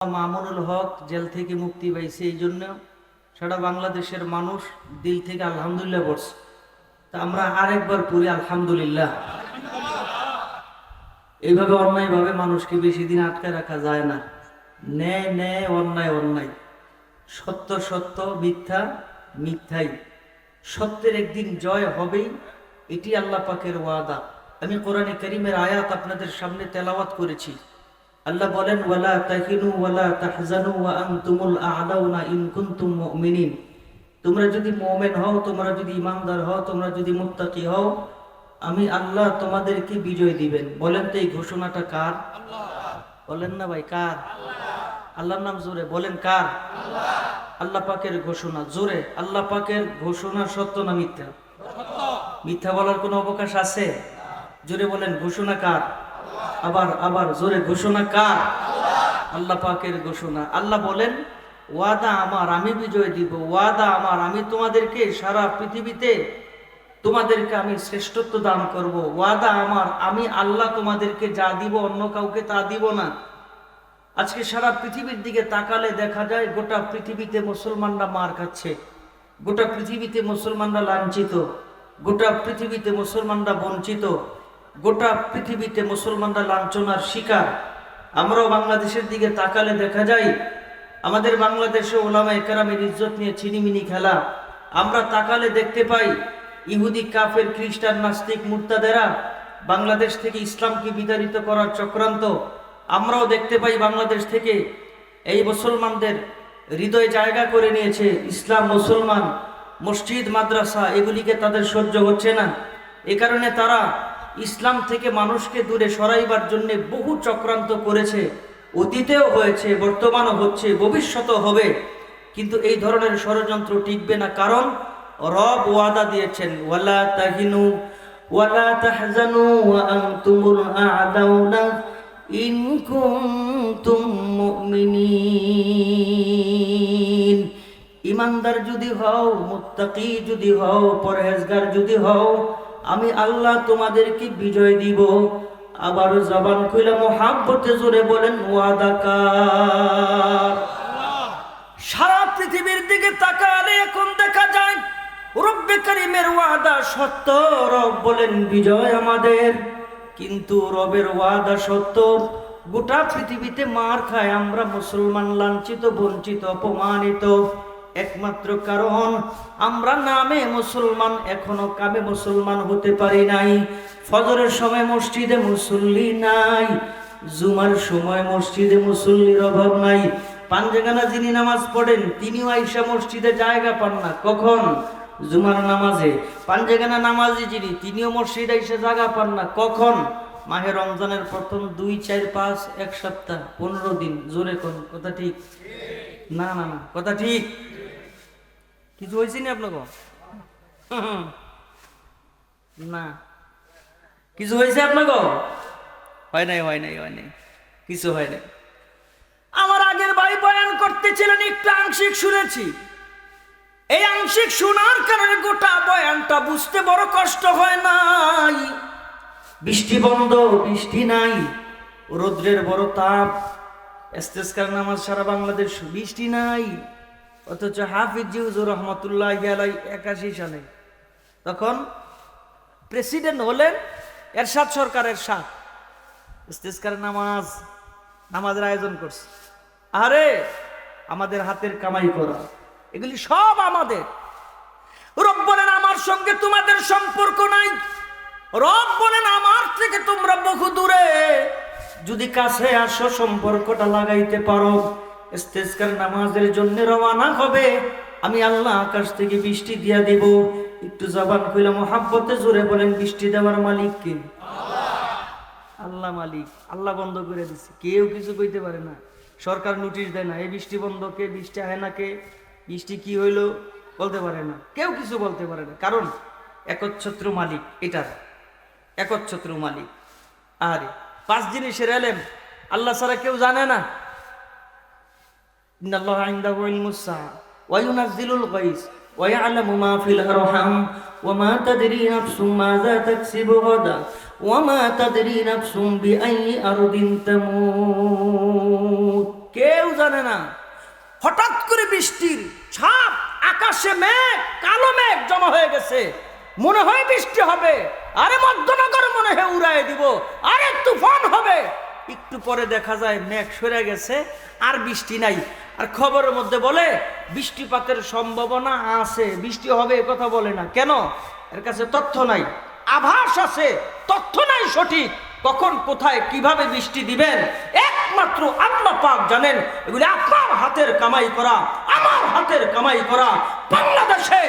মামুনুল হক jail থেকে মুক্তি পাইছে, এই জন্য সারা বাংলাদেশের মানুষ দিল থেকে আলহামদুলিল্লাহ পড়ছে। তা আমরা আরেকবার পড়ি আলহামদুলিল্লাহ। এইভাবে অন্যায়ভাবে মানুষকে বেশি দিন আটকে রাখা যায় না। ন্যায় ন্যায়, অন্যায় অন্যায়, সত্য সত্য, মিথ্যা মিথ্যাই। সত্যের একদিন জয় হবেই, এটি আল্লাহ পাকের ওয়াদা। আমি কোরআনে কারীমের আয়াত আপনাদের সামনে তেলাওয়াত করেছি। আল্লাহ বলেন, ওয়ালা তাহিনু ওয়ালা তাহজানু ওয়া আনতুমুল আ'লাউনা ইন কুনতুম মুমিনিন। তোমরা যদি মুমিন হও, তোমরা যদি ঈমানদার হও, তোমরা যদি মুত্তাকি হও, আমি আল্লাহ তোমাদেরকে বিজয় দিবেন। বলেন তো এই ঘোষণাটা কার? বলেন না ভাই, কার? আল্লাহর নাম জোরে বলেন, কার? আল্লাহ পাকের ঘোষণা। জোরে, আল্লাহ পাকের ঘোষণা সত্য না মিথ্যা? মিথ্যা বলার কোনো অবকাশ আছে? জোরে বলেন, ঘোষণা কার? আবার আবার জোরে, ঘোষণা কার? আল্লাহ পাকের ঘোষণা। আল্লাহ বলেন, ওয়াদা আমার, আমি বিজয় দিব। ওয়াদা আমার, আমি তোমাদেরকে সারা পৃথিবীতে তোমাদেরকে আমি শ্রেষ্ঠত্ব দান করব। ওয়াদা আমার, আমি আল্লাহ তোমাদেরকে যা দিব অন্য কাউকে তা দিব না। আজকে সারা পৃথিবীর দিকে তাকালে দেখা যায় গোটা পৃথিবীতে মুসলমানরা মার খাচ্ছে, গোটা পৃথিবীতে মুসলমানরা লাঞ্ছিত, গোটা পৃথিবীতে মুসলমানরা বঞ্চিত, গোটা পৃথিবীতে মুসলমানরা লাঞ্ছনার শিকার। আমরাও বাংলাদেশের দিকে তাকালে দেখা যায় আমাদের বাংলাদেশে ওলামায়ে কেরামের ইজ্জত নিয়ে ছিনিমিনি খেলা। আমরা তাকালে দেখতে পাই ইহুদি, কাফের, খ্রিস্টান, নাস্তিক, মুরতাদেরা বাংলাদেশ থেকে ইসলামকে বিতাড়িত করার চক্রান্ত। আমরাও দেখতে পাই বাংলাদেশ থেকে এই মুসলমানদের হৃদয়ে জায়গা করে নিয়েছে ইসলাম, মুসলমান, মসজিদ, মাদ্রাসা, এগুলিকে তাদের সহ্য হচ্ছে না। এ কারণে তারা ইসলাম থেকে মানুষকে দূরে সরাইবার জন্য বহু চক্রান্ত করেছে। অতীতেও হয়েছে, বর্তমানও হচ্ছে, ভবিষ্যতও হবে। কিন্তু এই ধরনের ষড়যন্ত্র টিকবে না, কারণ রব ওয়াদা দিয়েছেন, ওয়ালা তাহিনু ওয়ালা তাহজানু ওয়া আনতুমুল আ'লাউনা ইন কুনতুম মুমিনিন। ঈমানদার যদি হও, মুত্তাকি যদি হও, পরহেজগার যদি হও, আমি আল্লাহ তোমাদেরকে বিজয় দিব। আবার জবান খুলে মুহাব্বতে জোরে বলেন, ওয়াদা কার? সারা পৃথিবীর দিকে তাকালে এখন দেখা যায় রব্বে কারীমের ওয়াদা সত্য। রব বলেন বিজয় আমাদের, কিন্তু রবের ওয়াদা সত্য। গোটা পৃথিবীতে মার খায় আমরা মুসলমান, লাঞ্ছিত, বঞ্চিত, অপমানিত। একমাত্র কারণ আমরা নামে মুসলমান, এখনো কামে মুসলমান হতে পারি নাই। ফজরের সময় মসজিদে মুসল্লি নাই, জুমার সময় মসজিদে মুসল্লির অভাব নাই। পাঞ্জেগানা যিনি নামাজ পড়েন তিনিও আইসা মসজিদে জায়গা পান না। কখন? জুমার নামাজে। পাঞ্জেগানা নামাজি যিনি, তিনিও মসজিদে আইসা জায়গা পান না। কখন? মাহে রমজানের প্রথম 2, 4, 5, এক সপ্তাহ, 15 দিন। জোরে কোন কথা ঠিক? না না না, কথা ঠিক? কিছু হয়েছে না আপনাকে? না, কিছু হয়েছে আপনাকে? হয় নাই, হয় নাই, হয় নাই, কিছু হয় নাই। আমার আগের ভাই বয়ান করতেছিলেন, একটু আংশিক শুনেছি। এই আংশিক শোনার কারণে গোটা বয়ানটা বুঝতে বড় কষ্ট হয় নাই। বৃষ্টি বন্ধ, বৃষ্টি নাই, রৌদ্রের বড় তাপ, ইস্তেসকার নামাজ সারা বাংলাদেশ, বৃষ্টি নাই। অথচ হাফিজ জি হুজুর রহমতুল্লাহি আলাইহি 81 সালে তখন প্রেসিডেন্ট হলেন, এরশাদ সরকার, এরশাদ ইস্তেসকার নামাজের আয়োজন করছে। আরে আমাদের হাতের কামাই করা, এগুলি সব আমাদের। রব বলেন আমার সঙ্গে তোমাদের সম্পর্ক নাই। রব বলেন আমার থেকে তোমরা বহু দূরে, যদি কাছে আসো সম্পর্কটা লাগাইতে পারো, ইস্তেসকার নামাজের জন্য রওনা হবে, আমি আল্লাহ আকাশ থেকে বৃষ্টি দিয়া দিব। একটু জবান খুলে মুহাব্বতে জোরে বলেন, বৃষ্টি দেওয়ার মালিক কে? আল্লাহ মালিক। আল্লাহ বন্ধ করে দিচ্ছে, কেউ কিছু কইতে পারে না। সরকার নোটিশ দেয় না, এই বৃষ্টি বন্ধ কে? বৃষ্টি হয় না কে? বৃষ্টি কি হইলো বলতে পারে না, কেউ কিছু বলতে পারে না। কারণ একচ্ছত্র মালিক, এটার একচ্ছত্র মালিক। আরে 5 জিনিসের এলেম আল্লাহ ছাড়া কেউ জানে না। ইন্নাল্লাহা ইনদাহু ইলমুস সাআ ওয়া ইউনাজ্জিলুল গায়স ওয়া ইয়ালামু মা ফিল আরহাম ওয়া মা তাদরি নাফসুম মাযা তাকসিবু গাদা ওয়া মা তাদরি নাফসুম বিআইয়ি আরদিন তামুত। কেউ জানে না। হঠাৎ করে বৃষ্টির ছাপ, আকাশে মেঘ, কালো মেঘ জমা হয়ে গেছে, মনে হয় বৃষ্টি হবে, আরে মধ্যনগর মনে হয় উড়াই দিব, আরে তুফান হবে। একটু পরে দেখা যায় মেঘ সরে গেছে, আর বৃষ্টি নাই। আর খবরের মধ্যে বলে বৃষ্টিপাতের সম্ভাবনা আছে, বৃষ্টি হবে এ কথা বলে না। কেন? এর কাছে তথ্য নাই, আভাস আছে, তথ্য নাই সঠিক। কখন কোথায় কিভাবে বৃষ্টি দিবেন একমাত্র আল্লাহ পাক জানেন। এগুলি আপনার হাতের কামাই করা, আমার হাতের কামাই করা। বাংলাদেশে